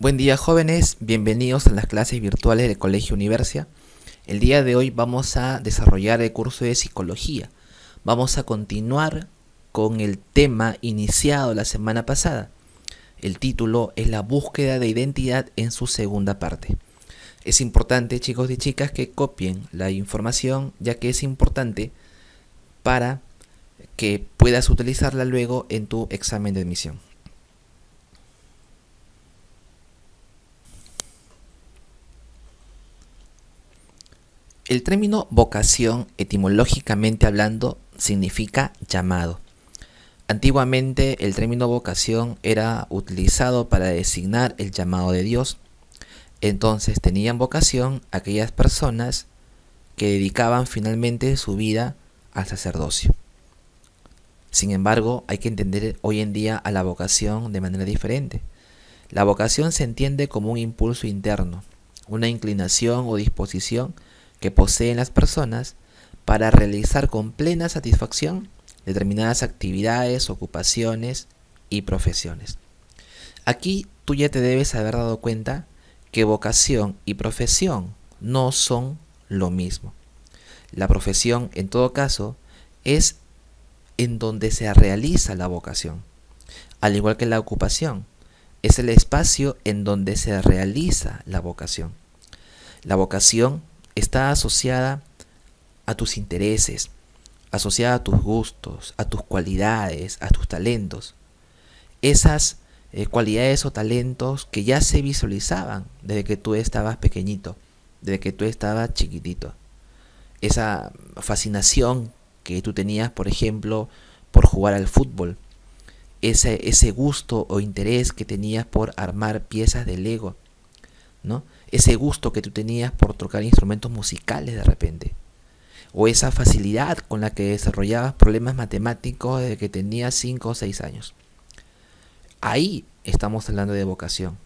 Buen día, jóvenes, bienvenidos a las clases virtuales del Colegio Universia. El día de hoy vamos a desarrollar el curso de psicología. Vamos a continuar con el tema iniciado la semana pasada. El título es la búsqueda de identidad en su segunda parte. Es importante, chicos y chicas, que copien la información, ya que es importante para que puedas utilizarla luego en tu examen de admisión. El término vocación, etimológicamente hablando, significa llamado. Antiguamente el término vocación era utilizado para designar el llamado de Dios. Entonces tenían vocación aquellas personas que dedicaban finalmente su vida al sacerdocio. Sin embargo, hay que entender hoy en día a la vocación de manera diferente. La vocación se entiende como un impulso interno, una inclinación o disposición que poseen las personas para realizar con plena satisfacción determinadas actividades, ocupaciones y profesiones. Aquí tú ya te debes haber dado cuenta que vocación y profesión no son lo mismo. La profesión, en todo caso, es en donde se realiza la vocación, al igual que la ocupación, es el espacio en donde se realiza la vocación. La vocación está asociada a tus intereses, asociada a tus gustos, a tus cualidades, a tus talentos. Esas cualidades o talentos que ya se visualizaban desde que tú estabas pequeñito, desde que tú estabas chiquitito. Esa fascinación que tú tenías, por ejemplo, por jugar al fútbol. Ese gusto o interés que tenías por armar piezas de Lego, ¿no? Ese gusto que tú tenías por tocar instrumentos musicales de repente. O esa facilidad con la que desarrollabas problemas matemáticos desde que tenías 5 o 6 años. Ahí estamos hablando de vocación,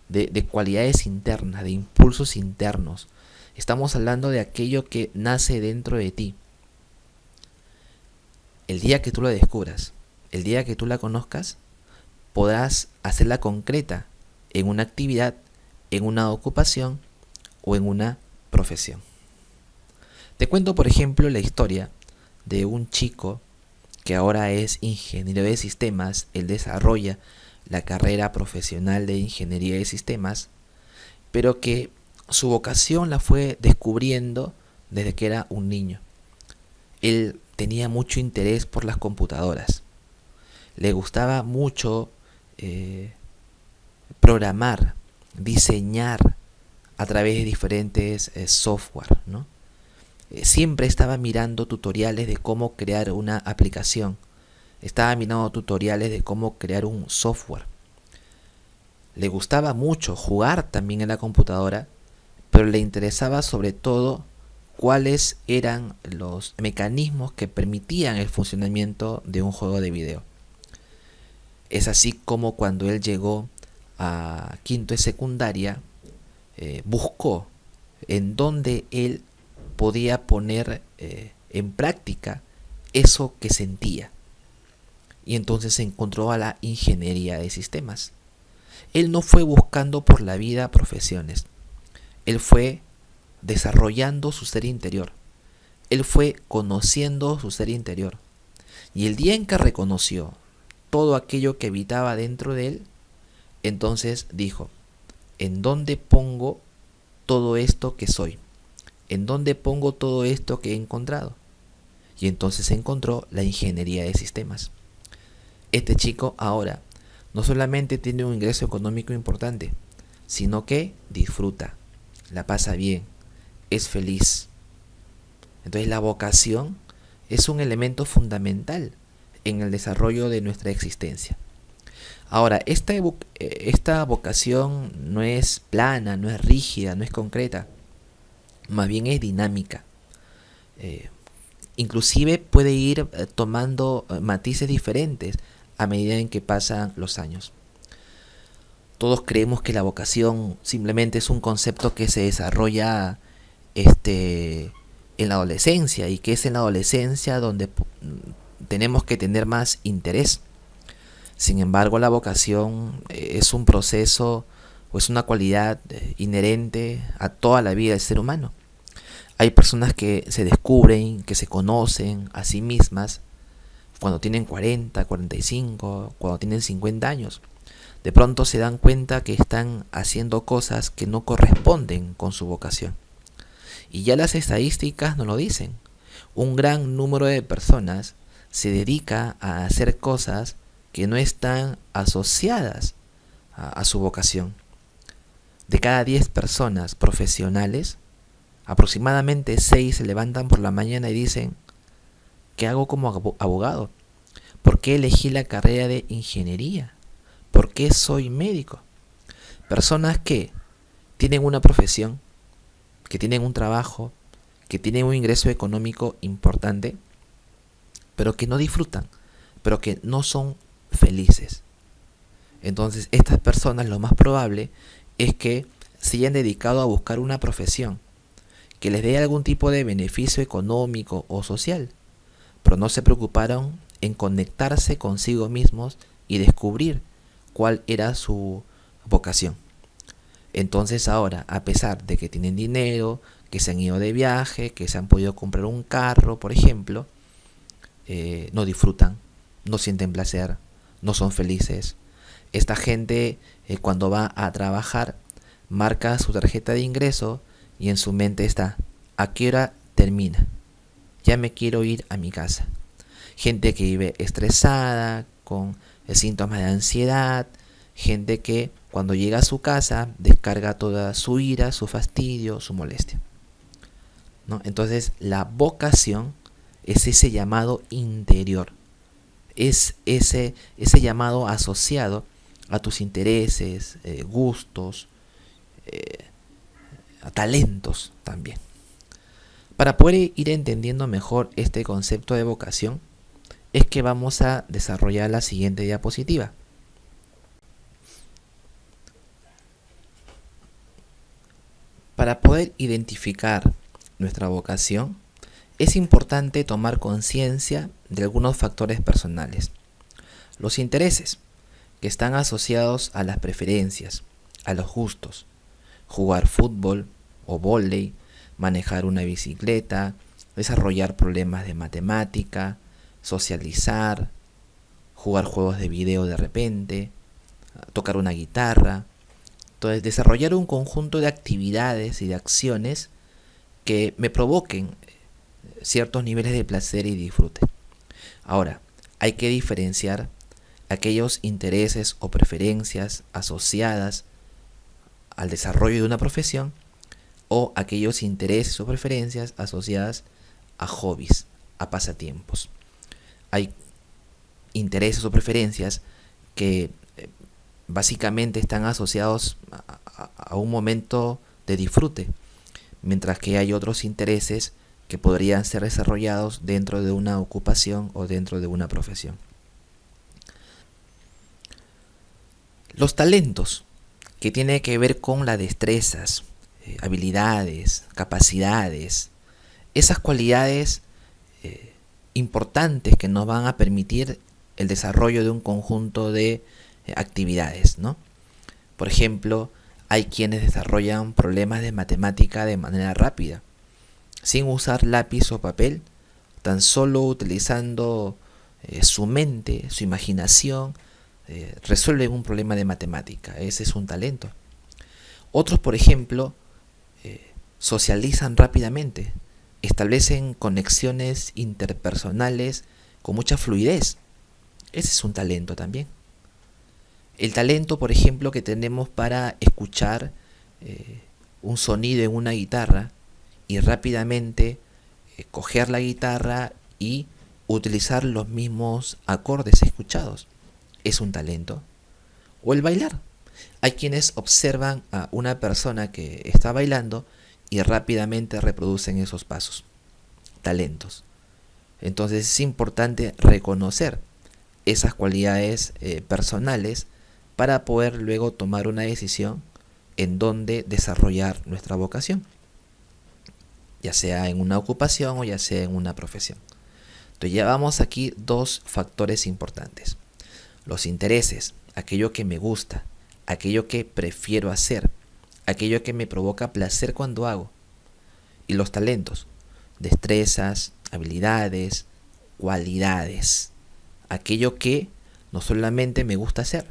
de cualidades internas, de impulsos internos. Estamos hablando de aquello que nace dentro de ti. El día que tú la descubras, el día que tú la conozcas, podrás hacerla concreta en una actividad, en una ocupación o en una profesión. Te cuento, por ejemplo, la historia de un chico que ahora es ingeniero de sistemas. Él desarrolla la carrera profesional de ingeniería de sistemas, pero que su vocación la fue descubriendo desde que era un niño. Él tenía mucho interés por las computadoras. Le gustaba mucho programar, diseñar a través de diferentes software, ¿no? Siempre estaba mirando tutoriales de cómo crear una aplicación. Estaba mirando tutoriales de cómo crear un software. Le gustaba mucho jugar también en la computadora, pero le interesaba sobre todo cuáles eran los mecanismos que permitían el funcionamiento de un juego de video. Es así como cuando él llegó a quinto de secundaria, buscó en dónde él podía poner en práctica eso que sentía. Y entonces se encontró a la ingeniería de sistemas. Él no fue buscando por la vida profesiones. Él fue desarrollando su ser interior. Él fue conociendo su ser interior. Y el día en que reconoció todo aquello que habitaba dentro de él, entonces dijo: ¿en dónde pongo todo esto que soy? ¿En dónde pongo todo esto que he encontrado? Y entonces encontró la ingeniería de sistemas. Este chico ahora no solamente tiene un ingreso económico importante, sino que disfruta, la pasa bien, es feliz. Entonces la vocación es un elemento fundamental en el desarrollo de nuestra existencia. Ahora, esta vocación no es plana, no es rígida, no es concreta, más bien es dinámica. Inclusive puede ir tomando matices diferentes a medida en que pasan los años. Todos creemos que la vocación simplemente es un concepto que se desarrolla en la adolescencia, y que es en la adolescencia donde tenemos que tener más interés. Sin embargo, la vocación es un proceso o es una cualidad inherente a toda la vida del ser humano. Hay personas que se descubren, que se conocen a sí mismas cuando tienen 40, 45, cuando tienen 50 años. De pronto se dan cuenta que están haciendo cosas que no corresponden con su vocación. Y ya las estadísticas nos lo dicen. Un gran número de personas se dedica a hacer cosas que no están asociadas a su vocación. De cada 10 personas profesionales, aproximadamente 6 se levantan por la mañana y dicen: ¿qué hago como abogado? ¿Por qué elegí la carrera de ingeniería? ¿Por qué soy médico? Personas que tienen una profesión, que tienen un trabajo, que tienen un ingreso económico importante, pero que no disfrutan, pero que no son felices. Entonces, estas personas, lo más probable es que se hayan dedicado a buscar una profesión que les dé algún tipo de beneficio económico o social, pero no se preocuparon en conectarse consigo mismos y descubrir cuál era su vocación. Entonces ahora, a pesar de que tienen dinero, que se han ido de viaje, que se han podido comprar un carro, por ejemplo, no disfrutan, no sienten placer, no son felices. Esta gente, cuando va a trabajar, marca su tarjeta de ingreso y en su mente está: ¿a qué hora termina? Ya me quiero ir a mi casa. Gente que vive estresada, con síntomas de ansiedad, gente que cuando llega a su casa descarga toda su ira, su fastidio, su molestia, ¿no? Entonces la vocación es ese llamado interior, es ese llamado asociado a tus intereses, gustos, a talentos también. Para poder ir entendiendo mejor este concepto de vocación, es que vamos a desarrollar la siguiente diapositiva. Para poder identificar nuestra vocación, es importante tomar conciencia de algunos factores personales. Los intereses, que están asociados a las preferencias, a los gustos. Jugar fútbol o vóley, manejar una bicicleta, desarrollar problemas de matemática, socializar, jugar juegos de video de repente, tocar una guitarra. Entonces, desarrollar un conjunto de actividades y de acciones que me provoquen ciertos niveles de placer y disfrute. Ahora, hay que diferenciar aquellos intereses o preferencias asociadas al desarrollo de una profesión o aquellos intereses o preferencias asociadas a hobbies, a pasatiempos. Hay intereses o preferencias que básicamente están asociados a un momento de disfrute, mientras que hay otros intereses que podrían ser desarrollados dentro de una ocupación o dentro de una profesión. Los talentos, que tienen que ver con las destrezas, habilidades, capacidades, esas cualidades importantes que nos van a permitir el desarrollo de un conjunto de actividades, ¿no? Por ejemplo, hay quienes desarrollan problemas de matemática de manera rápida, sin usar lápiz o papel, tan solo utilizando su mente, su imaginación, resuelven un problema de matemática. Ese es un talento. Otros, por ejemplo, socializan rápidamente, establecen conexiones interpersonales con mucha fluidez. Ese es un talento también. El talento, por ejemplo, que tenemos para escuchar un sonido en una guitarra y rápidamente coger la guitarra y utilizar los mismos acordes escuchados, es un talento. O el bailar. Hay quienes observan a una persona que está bailando y rápidamente reproducen esos pasos. Talentos. Entonces es importante reconocer esas cualidades personales para poder luego tomar una decisión en dónde desarrollar nuestra vocación, ya sea en una ocupación o ya sea en una profesión. Entonces llevamos aquí dos factores importantes: los intereses, aquello que me gusta, aquello que prefiero hacer, aquello que me provoca placer cuando hago. Y los talentos, destrezas, habilidades, cualidades, aquello que no solamente me gusta hacer,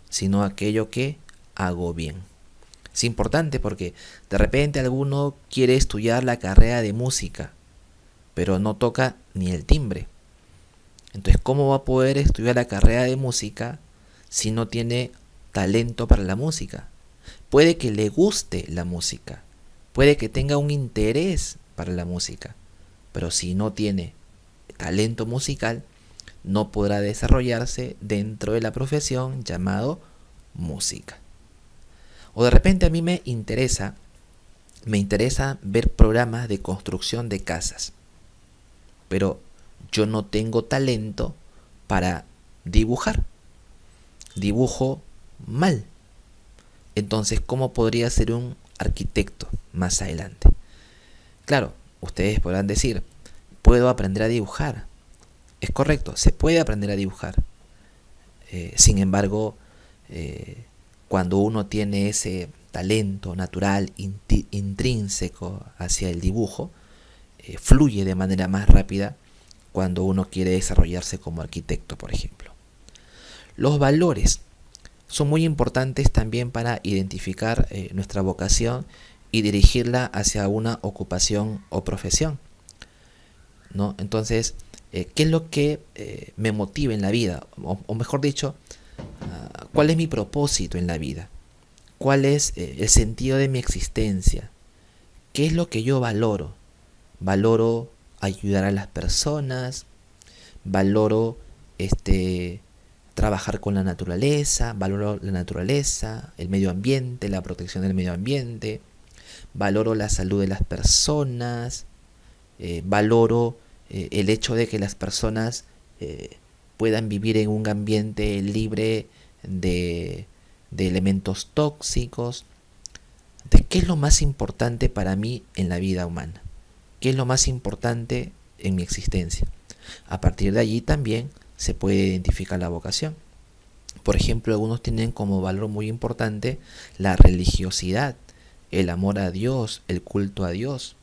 sino aquello que hago bien. Es importante porque de repente alguno quiere estudiar la carrera de música, pero no toca ni el timbre. Entonces, ¿cómo va a poder estudiar la carrera de música si no tiene talento para la música? Puede que le guste la música, puede que tenga un interés para la música, pero si no tiene talento musical, no podrá desarrollarse dentro de la profesión llamado música. O de repente a mí me interesa ver programas de construcción de casas, pero yo no tengo talento para dibujar. Dibujo mal. Entonces, ¿cómo podría ser un arquitecto más adelante? Claro, ustedes podrán decir, puedo aprender a dibujar. Es correcto, se puede aprender a dibujar. Sin embargo, cuando uno tiene ese talento natural, intrínseco hacia el dibujo, fluye de manera más rápida cuando uno quiere desarrollarse como arquitecto, por ejemplo. Los valores son muy importantes también para identificar nuestra vocación y dirigirla hacia una ocupación o profesión, ¿no? Entonces, ¿qué es lo que me motiva en la vida? O mejor dicho, ¿cuál es mi propósito en la vida? ¿Cuál es el sentido de mi existencia? ¿Qué es lo que yo valoro? Valoro ayudar a las personas, valoro trabajar con la naturaleza, valoro la naturaleza, el medio ambiente, la protección del medio ambiente, valoro la salud de las personas, valoro el hecho de que las personas puedan vivir en un ambiente libre de elementos tóxicos. Entonces, ¿qué es lo más importante para mí en la vida humana? ¿Qué es lo más importante en mi existencia? A partir de allí también se puede identificar la vocación. Por ejemplo, algunos tienen como valor muy importante la religiosidad, el amor a Dios, el culto a Dios.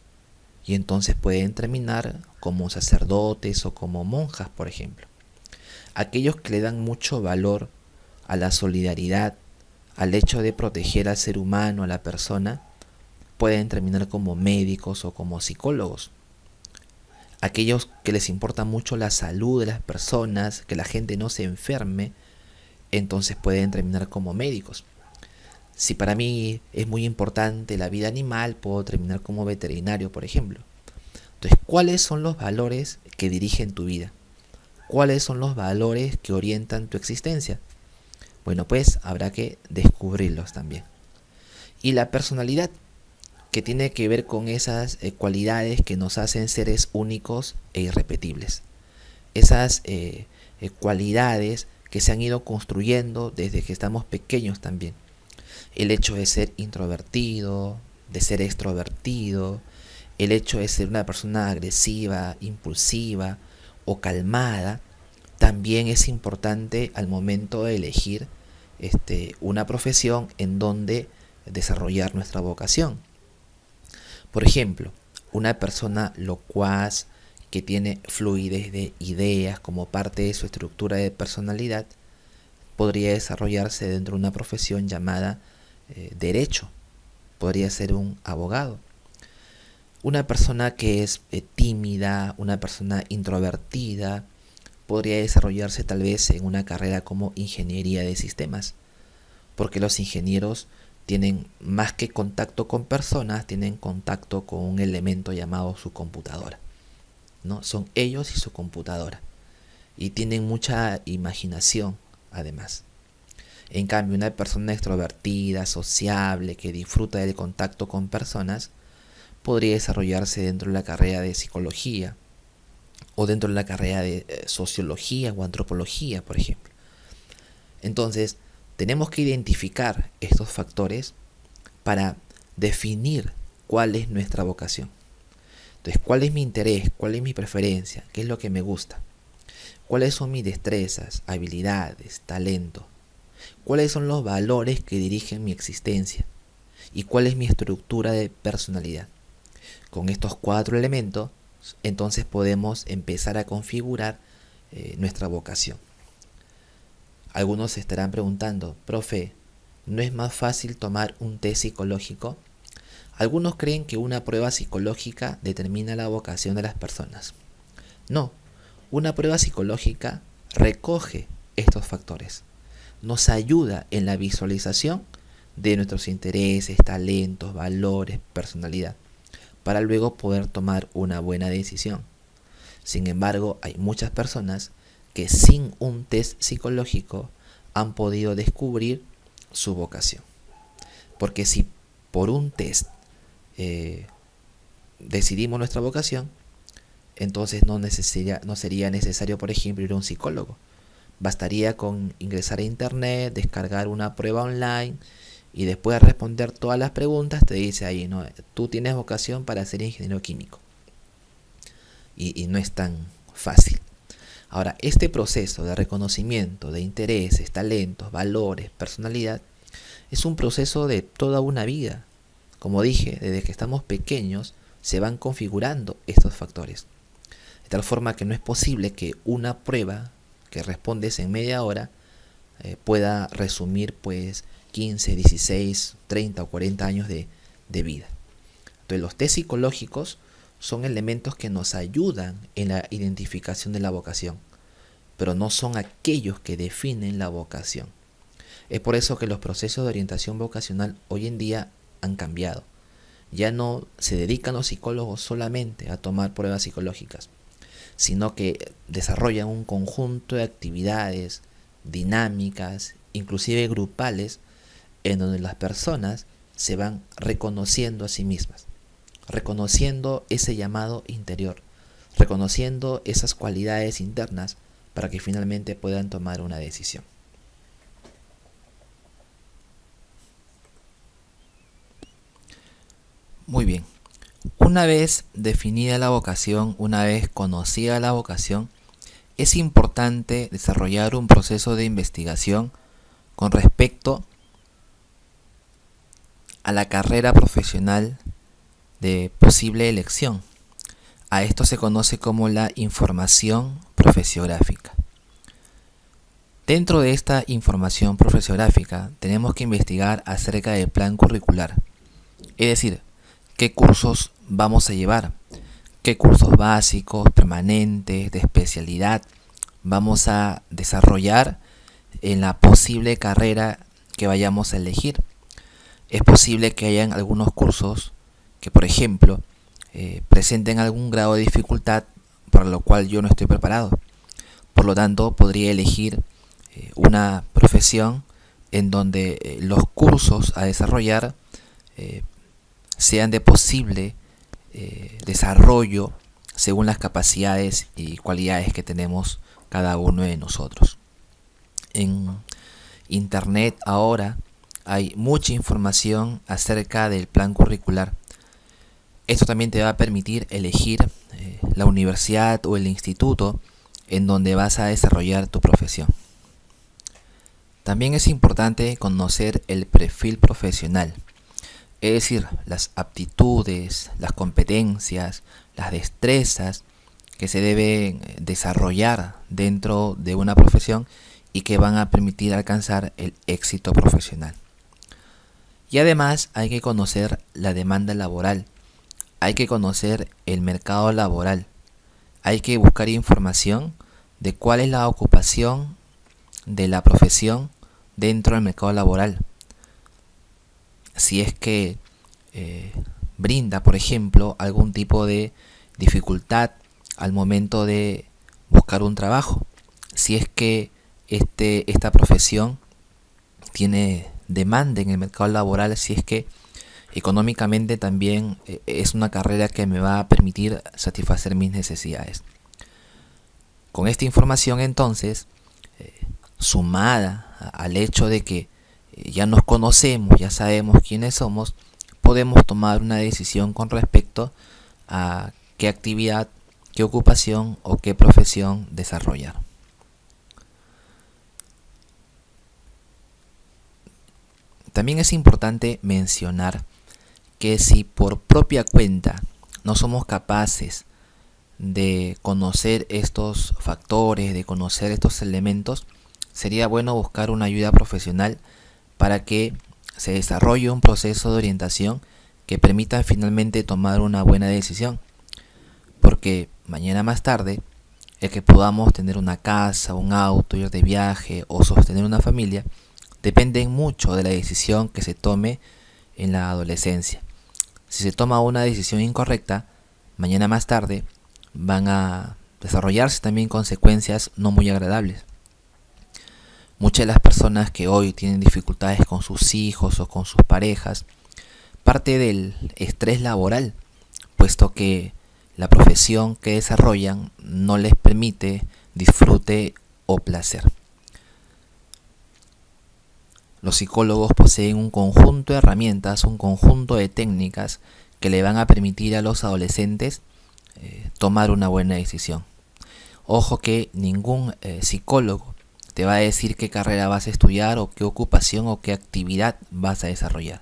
Y entonces pueden terminar como sacerdotes o como monjas, por ejemplo. Aquellos que le dan mucho valor a la solidaridad, al hecho de proteger al ser humano, a la persona, pueden terminar como médicos o como psicólogos. Aquellos que les importa mucho la salud de las personas, que la gente no se enferme, entonces pueden terminar como médicos. Si para mí es muy importante la vida animal, puedo terminar como veterinario, por ejemplo. Entonces, ¿cuáles son los valores que dirigen tu vida? ¿Cuáles son los valores que orientan tu existencia? Bueno, pues habrá que descubrirlos también. Y la personalidad, que tiene que ver con esas cualidades que nos hacen seres únicos e irrepetibles. Esas cualidades que se han ido construyendo desde que estamos pequeños también. El hecho de ser introvertido, de ser extrovertido, el hecho de ser una persona agresiva, impulsiva o calmada, también es importante al momento de elegir una profesión en donde desarrollar nuestra vocación. Por ejemplo, una persona locuaz que tiene fluidez de ideas como parte de su estructura de personalidad podría desarrollarse dentro de una profesión llamada derecho. Podría ser un abogado. Una persona que es tímida, una persona introvertida, podría desarrollarse tal vez en una carrera como ingeniería de sistemas, porque los ingenieros tienen más que contacto con personas, tienen contacto con un elemento llamado su computadora, ¿no? Son ellos y su computadora. Y tienen mucha imaginación, además. En cambio, una persona extrovertida, sociable, que disfruta del contacto con personas, podría desarrollarse dentro de la carrera de psicología, o dentro de la carrera de sociología o antropología, por ejemplo. Entonces, tenemos que identificar estos factores para definir cuál es nuestra vocación. Entonces, ¿cuál es mi interés? ¿Cuál es mi preferencia? ¿Qué es lo que me gusta? ¿Cuáles son mis destrezas, habilidades, talento? ¿Cuáles son los valores que dirigen mi existencia? ¿Y cuál es mi estructura de personalidad? Con estos 4 elementos, entonces podemos empezar a configurar nuestra vocación. Algunos se estarán preguntando, profe, ¿no es más fácil tomar un test psicológico? Algunos creen que una prueba psicológica determina la vocación de las personas. No, una prueba psicológica recoge estos factores. Nos ayuda en la visualización de nuestros intereses, talentos, valores, personalidad, para luego poder tomar una buena decisión. Sin embargo, hay muchas personas que sin un test psicológico han podido descubrir su vocación. Porque si por un test decidimos nuestra vocación, entonces no sería necesario, por ejemplo, ir a un psicólogo. Bastaría con ingresar a internet, descargar una prueba online y después de responder todas las preguntas te dice ahí, no, tú tienes vocación para ser ingeniero químico. Y no es tan fácil. Ahora, este proceso de reconocimiento de intereses, talentos, valores, personalidad, es un proceso de toda una vida. Como dije, desde que estamos pequeños se van configurando estos factores. De tal forma que no es posible que una prueba que respondes en media hora pueda resumir pues 15, 16, 30 o 40 años de vida. Entonces los test psicológicos son elementos que nos ayudan en la identificación de la vocación, pero no son aquellos que definen la vocación. Es por eso que los procesos de orientación vocacional hoy en día han cambiado. Ya no se dedican los psicólogos solamente a tomar pruebas psicológicas, sino que desarrollan un conjunto de actividades dinámicas, inclusive grupales, en donde las personas se van reconociendo a sí mismas, reconociendo ese llamado interior, reconociendo esas cualidades internas para que finalmente puedan tomar una decisión. Muy bien. Una vez definida la vocación, una vez conocida la vocación, es importante desarrollar un proceso de investigación con respecto a la carrera profesional de posible elección. A esto se conoce como la información profesiográfica. Dentro de esta información profesiográfica tenemos que investigar acerca del plan curricular, es decir, qué cursos vamos a llevar, qué cursos básicos, permanentes, de especialidad vamos a desarrollar en la posible carrera que vayamos a elegir. Es posible que hayan algunos cursos que, por ejemplo, presenten algún grado de dificultad para lo cual yo no estoy preparado. Por lo tanto, podría elegir una profesión en donde los cursos a desarrollar sean de posible desarrollo según las capacidades y cualidades que tenemos cada uno de nosotros. En internet ahora hay mucha información acerca del plan curricular. Esto también te va a permitir elegir la universidad o el instituto en donde vas a desarrollar tu profesión. También es importante conocer el perfil profesional, es decir, las aptitudes, las competencias, las destrezas que se deben desarrollar dentro de una profesión y que van a permitir alcanzar el éxito profesional. Y además hay que conocer la demanda laboral, hay que conocer el mercado laboral, hay que buscar información de cuál es la ocupación de la profesión dentro del mercado laboral. Si es que brinda, por ejemplo, algún tipo de dificultad al momento de buscar un trabajo, si es que esta profesión tiene demanda en el mercado laboral, si es que económicamente también es una carrera que me va a permitir satisfacer mis necesidades. Con esta información entonces, sumada al hecho de que ya nos conocemos, ya sabemos quiénes somos, podemos tomar una decisión con respecto a qué actividad, qué ocupación o qué profesión desarrollar. También es importante mencionar que si por propia cuenta no somos capaces de conocer estos factores, de conocer estos elementos, sería bueno buscar una ayuda profesional para que se desarrolle un proceso de orientación que permita finalmente tomar una buena decisión. Porque mañana más tarde, el que podamos tener una casa, un auto, ir de viaje o sostener una familia, depende mucho de la decisión que se tome en la adolescencia. Si se toma una decisión incorrecta, mañana más tarde van a desarrollarse también consecuencias no muy agradables. Muchas de las personas que hoy tienen dificultades con sus hijos o con sus parejas, parte del estrés laboral, puesto que la profesión que desarrollan no les permite disfrute o placer. Los psicólogos poseen un conjunto de herramientas, un conjunto de técnicas que le van a permitir a los adolescentes tomar una buena decisión. Ojo que ningún psicólogo te va a decir qué carrera vas a estudiar o qué ocupación o qué actividad vas a desarrollar.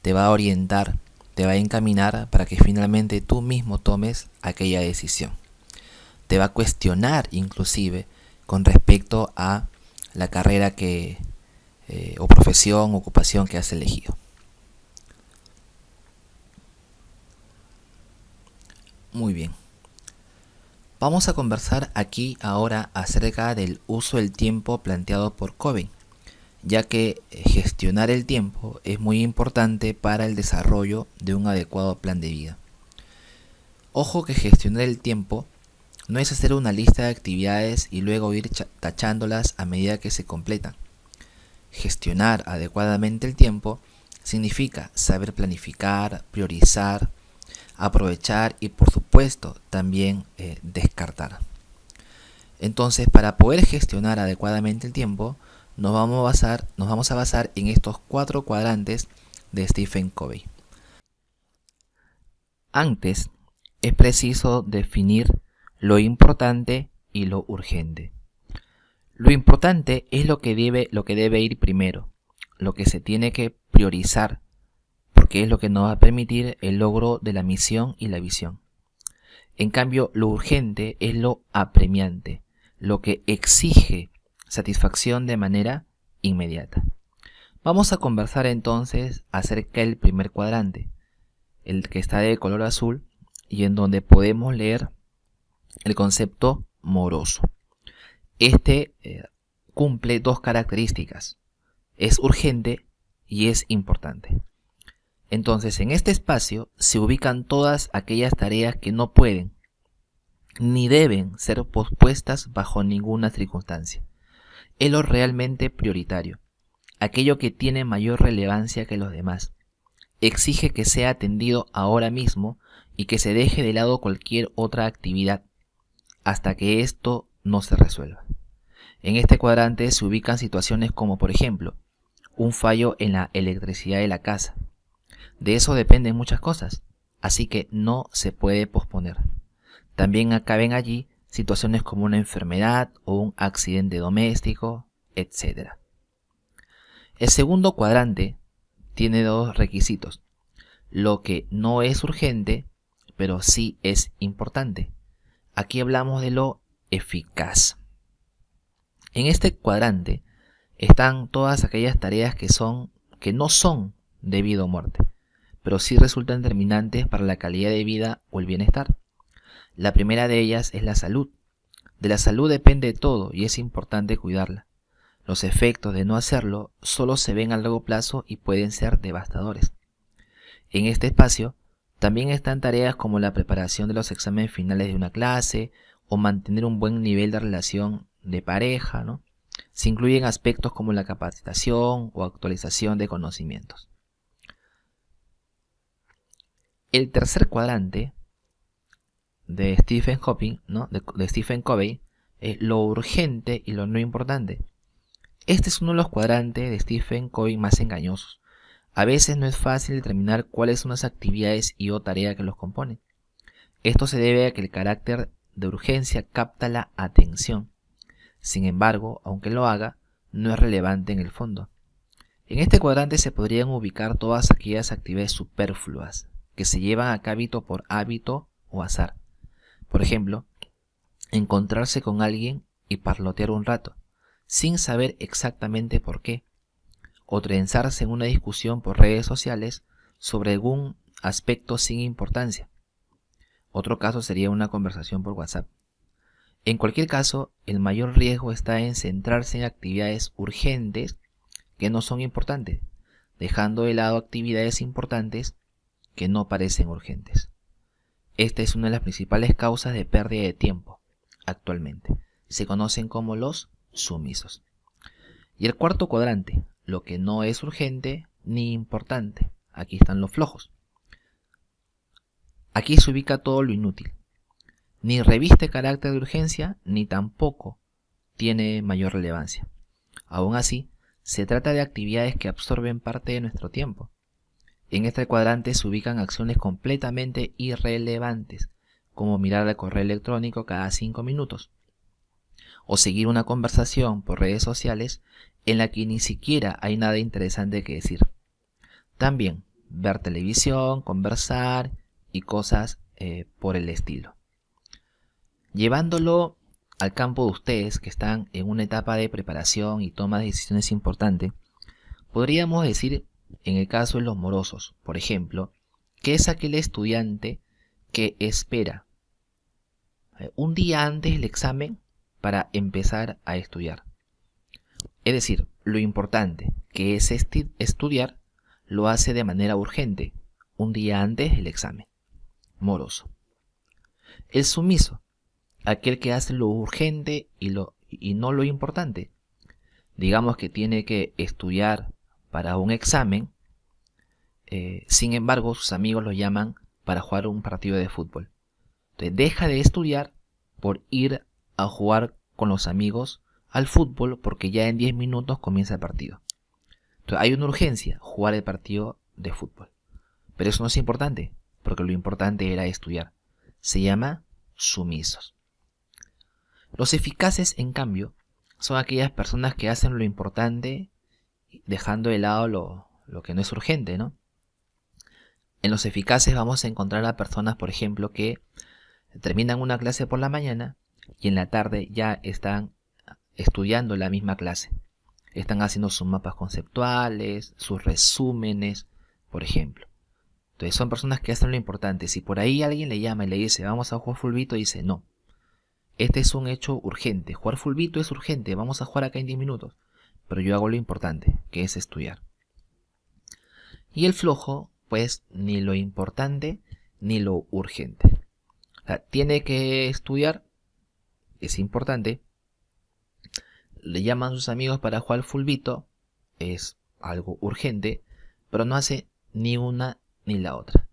Te va a orientar, te va a encaminar para que finalmente tú mismo tomes aquella decisión. Te va a cuestionar inclusive con respecto a la carrera o profesión o ocupación que has elegido. Muy bien. Vamos a conversar aquí ahora acerca del uso del tiempo planteado por Covey, ya que gestionar el tiempo es muy importante para el desarrollo de un adecuado plan de vida. Ojo que gestionar el tiempo no es hacer una lista de actividades y luego ir tachándolas a medida que se completan. Gestionar adecuadamente el tiempo significa saber planificar, priorizar, aprovechar y por supuesto también descartar. Entonces, para poder gestionar adecuadamente el tiempo, nos vamos a basar en estos 4 cuadrantes de Stephen Covey. Antes, es preciso definir lo importante y lo urgente. Lo importante es lo que debe ir primero, lo que se tiene que priorizar, porque es lo que nos va a permitir el logro de la misión y la visión. En cambio, lo urgente es lo apremiante, lo que exige satisfacción de manera inmediata. Vamos a conversar entonces acerca del primer cuadrante, el que está de color azul y en donde podemos leer el concepto moroso. Este cumple 2 características: es urgente y es importante. Entonces, en este espacio se ubican todas aquellas tareas que no pueden ni deben ser pospuestas bajo ninguna circunstancia. Es lo realmente prioritario, aquello que tiene mayor relevancia que los demás. Exige que sea atendido ahora mismo y que se deje de lado cualquier otra actividad hasta que esto no se resuelva. En este cuadrante se ubican situaciones como, por ejemplo, un fallo en la electricidad de la casa. De eso dependen muchas cosas, así que no se puede posponer. También caben allí situaciones como una enfermedad o un accidente doméstico, etc. El segundo cuadrante tiene 2 requisitos: lo que no es urgente, pero sí es importante. Aquí hablamos de lo eficaz. En este cuadrante están todas aquellas tareas que no son de vida o muerte, pero sí resultan determinantes para la calidad de vida o el bienestar. La primera de ellas es la salud. De la salud depende todo y es importante cuidarla. Los efectos de no hacerlo solo se ven a largo plazo y pueden ser devastadores. En este espacio también están tareas como la preparación de los exámenes finales de una clase o mantener un buen nivel de relación de pareja, ¿no? Se incluyen aspectos como la capacitación o actualización de conocimientos. El tercer cuadrante de Stephen Covey, ¿no? de Stephen Covey, es lo urgente y lo no importante. Este es uno de los cuadrantes de Stephen Covey más engañosos. A veces no es fácil determinar cuáles son las actividades y o tareas que los componen. Esto se debe a que el carácter de urgencia capta la atención. Sin embargo, aunque lo haga, no es relevante en el fondo. En este cuadrante se podrían ubicar todas aquellas actividades superfluas que se llevan a cabo por hábito o azar. Por ejemplo, encontrarse con alguien y parlotear un rato, sin saber exactamente por qué, o trenzarse en una discusión por redes sociales sobre algún aspecto sin importancia. Otro caso sería una conversación por WhatsApp. En cualquier caso, el mayor riesgo está en centrarse en actividades urgentes que no son importantes, dejando de lado actividades importantes que no parecen urgentes. Esta es una de las principales causas de pérdida de tiempo actualmente. Se conocen como los sumisos. Y el cuarto cuadrante, lo que no es urgente ni importante. Aquí están los flojos. Aquí se ubica todo lo inútil. Ni reviste carácter de urgencia, ni tampoco tiene mayor relevancia. Aún así, se trata de actividades que absorben parte de nuestro tiempo. En este cuadrante se ubican acciones completamente irrelevantes, como mirar el correo electrónico cada 5 minutos, o seguir una conversación por redes sociales en la que ni siquiera hay nada interesante que decir. También ver televisión, conversar y cosas por el estilo. Llevándolo al campo de ustedes que están en una etapa de preparación y toma de decisiones importante, podríamos decir, en el caso de los morosos, por ejemplo, que es aquel estudiante que espera un día antes del examen para empezar a estudiar. Es decir, lo importante que es estudiar lo hace de manera urgente, un día antes del examen. Moroso. El sumiso, aquel que hace lo urgente y no lo importante. Digamos que tiene que estudiar para un examen, sin embargo sus amigos lo llaman para jugar un partido de fútbol. Entonces deja de estudiar por ir a jugar con los amigos al fútbol porque ya en 10 minutos comienza el partido. Entonces hay una urgencia, jugar el partido de fútbol. Pero eso no es importante, porque lo importante era estudiar. Se llama sumisos. Los eficaces, en cambio, son aquellas personas que hacen lo importante dejando de lado lo que no es urgente, ¿no? En los eficaces vamos a encontrar a personas, por ejemplo, que terminan una clase por la mañana y en la tarde ya están estudiando la misma clase. Están haciendo sus mapas conceptuales, sus resúmenes, por ejemplo. Entonces son personas que hacen lo importante. Si por ahí alguien le llama y le dice vamos a jugar fulbito, dice no. Este es un hecho urgente. Jugar fulbito es urgente. Vamos a jugar acá en 10 minutos. Pero yo hago lo importante, que es estudiar. Y el flojo, pues, ni lo importante ni lo urgente. O sea, tiene que estudiar, es importante. Le llaman a sus amigos para jugar fulbito, es algo urgente, pero no hace ni una ni la otra.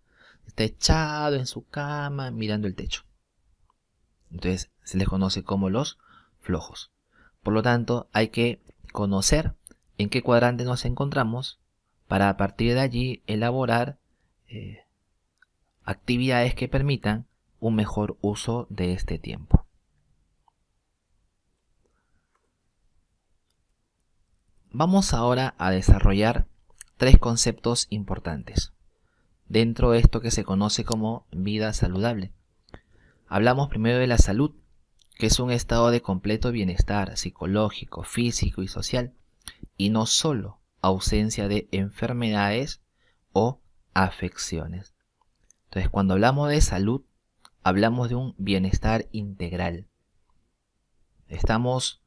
Está echado en su cama mirando el techo. Entonces se les conoce como los flojos. Por lo tanto, hay que conocer en qué cuadrante nos encontramos para a partir de allí elaborar actividades que permitan un mejor uso de este tiempo. Vamos ahora a desarrollar 3 conceptos importantes dentro de esto que se conoce como vida saludable. Hablamos primero de la salud, que es un estado de completo bienestar psicológico, físico y social, y no solo ausencia de enfermedades o afecciones. Entonces, cuando hablamos de salud, hablamos de un bienestar integral. Estamos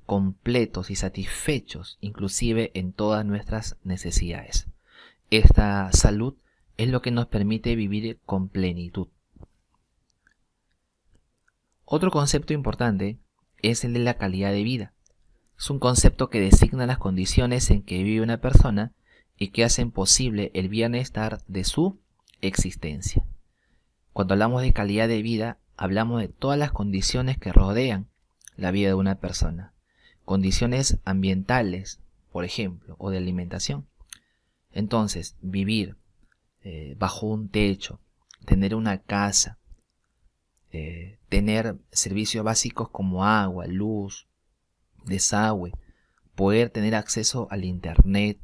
completos y satisfechos, inclusive en todas nuestras necesidades. Esta salud es lo que nos permite vivir con plenitud. Otro concepto importante es el de la calidad de vida. Es un concepto que designa las condiciones en que vive una persona y que hacen posible el bienestar de su existencia. Cuando hablamos de calidad de vida, hablamos de todas las condiciones que rodean la vida de una persona. Condiciones ambientales, por ejemplo, o de alimentación. Entonces, vivir bajo un techo, tener una casa, tener servicios básicos como agua, luz, desagüe, poder tener acceso al internet,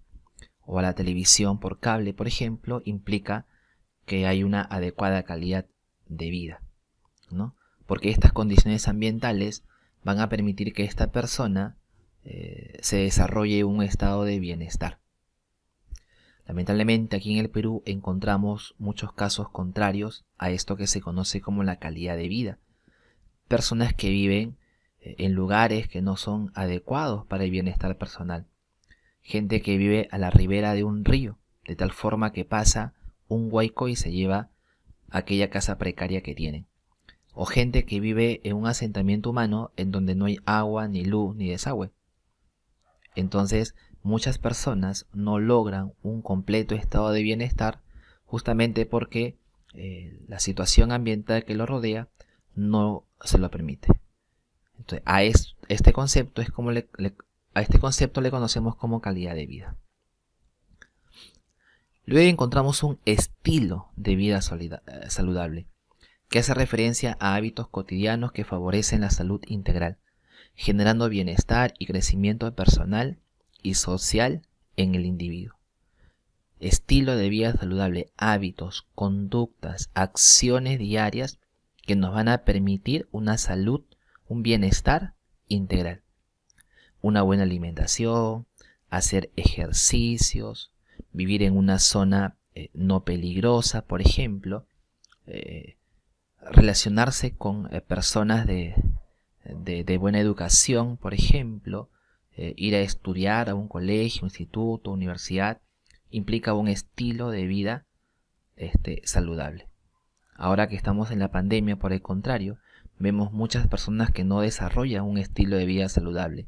o a la televisión por cable, por ejemplo, implica que hay una adecuada calidad de vida, ¿no? Porque estas condiciones ambientales van a permitir que esta persona se desarrolle un estado de bienestar. Lamentablemente aquí en el Perú encontramos muchos casos contrarios a esto que se conoce como la calidad de vida. Personas que viven en lugares que no son adecuados para el bienestar personal. Gente que vive a la ribera de un río, de tal forma que pasa un huaico y se lleva aquella casa precaria que tienen. O gente que vive en un asentamiento humano en donde no hay agua, ni luz, ni desagüe. Entonces, muchas personas no logran un completo estado de bienestar justamente porque la situación ambiental que lo rodea no se lo permite. Entonces, este concepto es como a este concepto le conocemos como calidad de vida. Luego encontramos un estilo de vida saludable, que hace referencia a hábitos cotidianos que favorecen la salud integral, generando bienestar y crecimiento personal y social en el individuo. Estilo de vida saludable, hábitos, conductas, acciones diarias que nos van a permitir una salud, un bienestar integral. Una buena alimentación, hacer ejercicios, vivir en una zona no peligrosa, por ejemplo, relacionarse con personas de buena educación, por ejemplo, ir a estudiar a un colegio, instituto, universidad, implica un estilo de vida saludable. Ahora que estamos en la pandemia, por el contrario, vemos muchas personas que no desarrollan un estilo de vida saludable,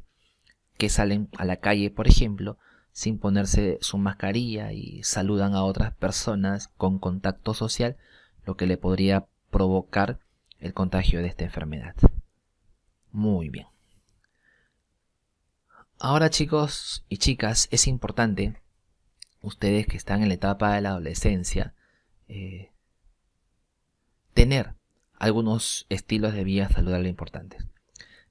que salen a la calle, por ejemplo, sin ponerse su mascarilla y saludan a otras personas con contacto social, lo que le podría provocar el contagio de esta enfermedad. Muy bien. Ahora, chicos y chicas, es importante, ustedes que están en la etapa de la adolescencia, tener algunos estilos de vida saludable importantes.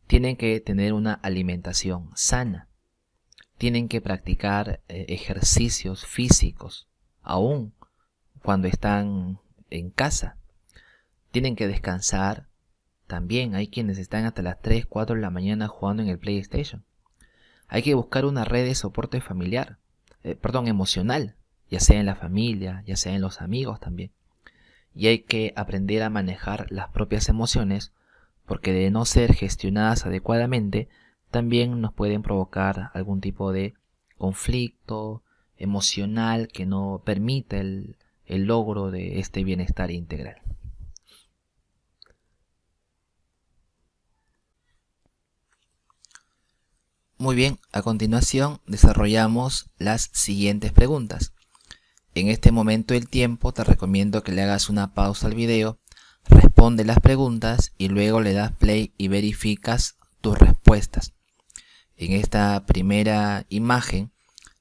Tienen que tener una alimentación sana. Tienen que practicar ejercicios físicos, aún cuando están en casa. Tienen que descansar. También hay quienes están hasta las 3, 4 de la mañana jugando en el PlayStation. Hay que buscar una red de soporte familiar, emocional, ya sea en la familia, ya sea en los amigos también. Y hay que aprender a manejar las propias emociones, porque de no ser gestionadas adecuadamente, también nos pueden provocar algún tipo de conflicto emocional que no permita el logro de este bienestar integral. Muy bien, a continuación desarrollamos las siguientes preguntas. En este momento del tiempo te recomiendo que le hagas una pausa al video, responde las preguntas y luego le das play y verificas tus respuestas. En esta primera imagen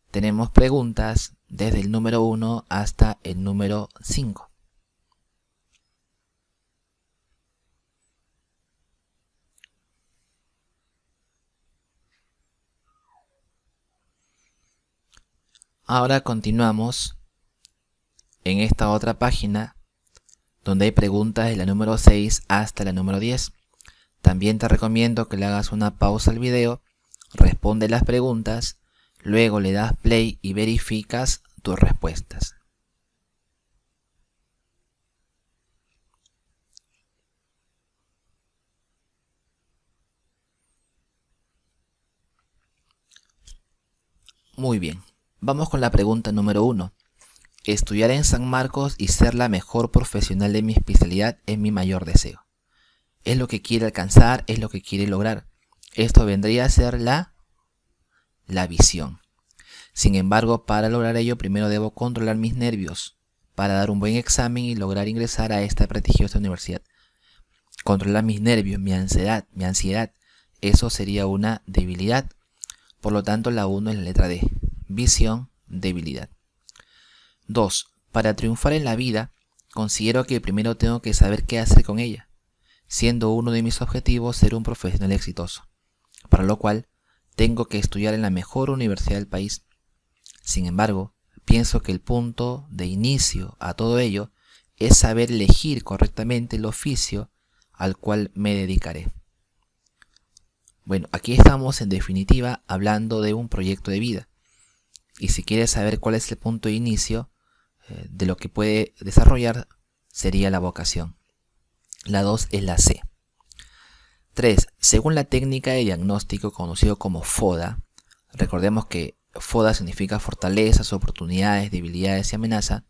tenemos preguntas desde el número 1 hasta el número 5. Ahora continuamos en esta otra página donde hay preguntas de la número 6 hasta la número 10. También te recomiendo que le hagas una pausa al video, responde las preguntas, luego le das play y verificas tus respuestas. Muy bien, vamos con la pregunta número 1. Estudiar en San Marcos y ser la mejor profesional de mi especialidad es mi mayor deseo. Es lo que quiere alcanzar, es lo que quiere lograr. Esto vendría a ser la visión. Sin embargo, para lograr ello, primero debo controlar mis nervios para dar un buen examen y lograr ingresar a esta prestigiosa universidad. Controlar mis nervios, mi ansiedad, eso sería una debilidad. Por lo tanto, la 1 es la letra D. Visión, debilidad. 2. Para triunfar en la vida, considero que primero tengo que saber qué hacer con ella, siendo uno de mis objetivos ser un profesional exitoso, para lo cual tengo que estudiar en la mejor universidad del país. Sin embargo, pienso que el punto de inicio a todo ello es saber elegir correctamente el oficio al cual me dedicaré. Bueno, aquí estamos en definitiva hablando de un proyecto de vida. Y si quieres saber cuál es el punto de inicio de lo que puede desarrollar, sería la vocación. La 2 es la C. 3. Según la técnica de diagnóstico conocido como FODA, recordemos que FODA significa fortalezas, oportunidades, debilidades y amenaza,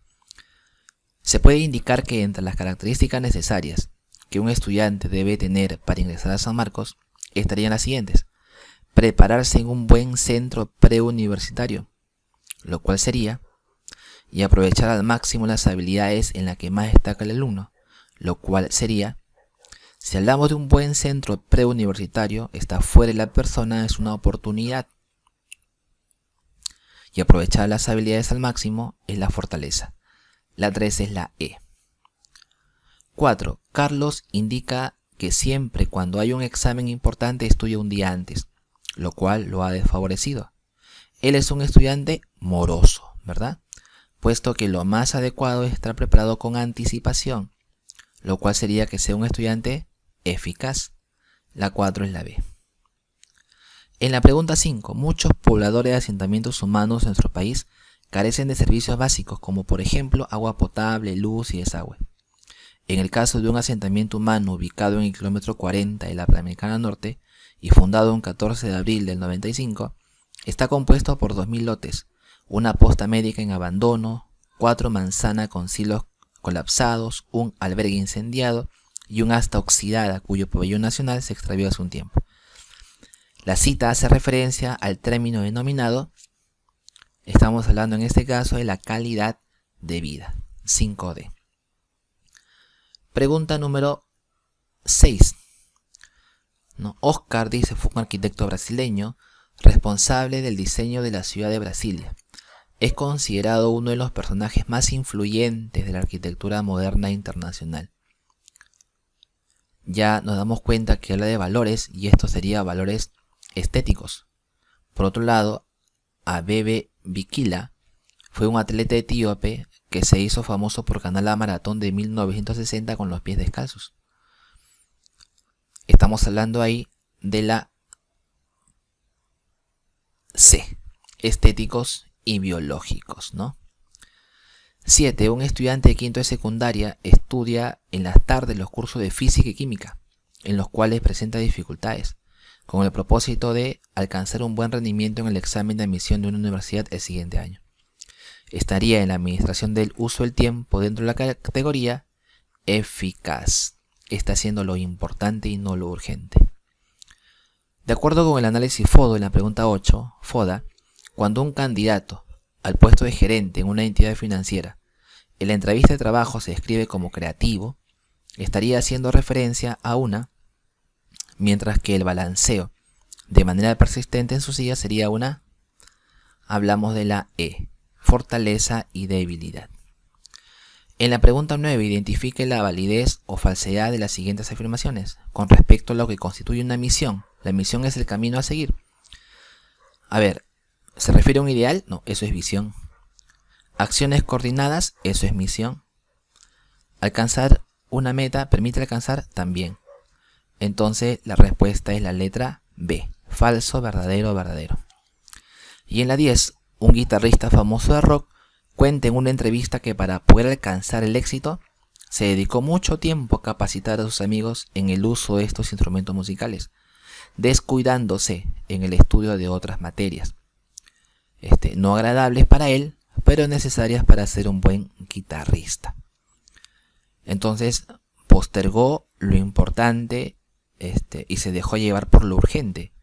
se puede indicar que entre las características necesarias que un estudiante debe tener para ingresar a San Marcos estarían las siguientes. Prepararse en un buen centro preuniversitario, lo cual sería, y aprovechar al máximo las habilidades en las que más destaca el alumno, lo cual sería, si hablamos de un buen centro preuniversitario, está fuera de la persona, es una oportunidad. Y aprovechar las habilidades al máximo es la fortaleza. La 3 es la E. 4. Carlos indica que siempre cuando hay un examen importante estudia un día antes, lo cual lo ha desfavorecido. Él es un estudiante moroso, ¿verdad? Puesto que lo más adecuado es estar preparado con anticipación, lo cual sería que sea un estudiante eficaz. La 4 es la B. En la pregunta 5, muchos pobladores de asentamientos humanos en nuestro país carecen de servicios básicos como por ejemplo agua potable, luz y desagüe. En el caso de un asentamiento humano ubicado en el kilómetro 40 de la Panamericana Norte y fundado un 14 de abril del 95, está compuesto por 2.000 lotes, una posta médica en abandono, 4 manzanas con silos colapsados, un albergue incendiado y un asta oxidada cuyo pabellón nacional se extravió hace un tiempo. La cita hace referencia al término denominado, estamos hablando en este caso de la calidad de vida, 5D. Pregunta número 6. Oscar, dice, fue un arquitecto brasileño responsable del diseño de la ciudad de Brasilia. Es considerado uno de los personajes más influyentes de la arquitectura moderna internacional. Ya nos damos cuenta que habla de valores y esto sería valores estéticos. Por otro lado, Abebe Bikila fue un atleta etíope que se hizo famoso por ganar la maratón de 1960 con los pies descalzos. Estamos hablando ahí de la C, estéticos y biológicos, ¿no? 7. Un estudiante de quinto de secundaria estudia en las tardes los cursos de física y química, en los cuales presenta dificultades, con el propósito de alcanzar un buen rendimiento en el examen de admisión de una universidad el siguiente año. Estaría en la administración del uso del tiempo dentro de la categoría eficaz. Está haciendo lo importante y no lo urgente. De acuerdo con el análisis FODA en la pregunta 8, FODA, cuando un candidato al puesto de gerente en una entidad financiera en la entrevista de trabajo se describe como creativo, estaría haciendo referencia a una, mientras que el balanceo de manera persistente en su silla sería una, hablamos de la E, fortaleza y debilidad. En la pregunta 9, identifique la validez o falsedad de las siguientes afirmaciones con respecto a lo que constituye una misión. La misión es el camino a seguir. A ver, ¿se refiere a un ideal? No, eso es visión. Acciones coordinadas, eso es misión. Alcanzar una meta, permite alcanzar también. Entonces la respuesta es la letra B, falso, verdadero, verdadero. Y en la 10, un guitarrista famoso de rock cuenta en una entrevista que para poder alcanzar el éxito se dedicó mucho tiempo a capacitar a sus amigos en el uso de estos instrumentos musicales, descuidándose en el estudio de otras materias, no agradables para él, pero necesarias para ser un buen guitarrista. Entonces postergó lo importante y se dejó llevar por lo urgente.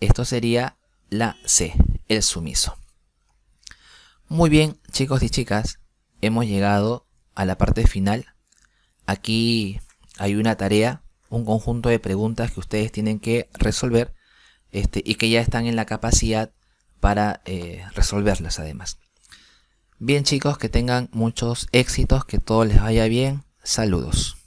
Esto sería la C, el sumiso. Muy bien, chicos y chicas, hemos llegado a la parte final. Aquí hay una tarea, un conjunto de preguntas que ustedes tienen que resolver y que ya están en la capacidad para resolverlas además. Bien, chicos, que tengan muchos éxitos, que todo les vaya bien. Saludos.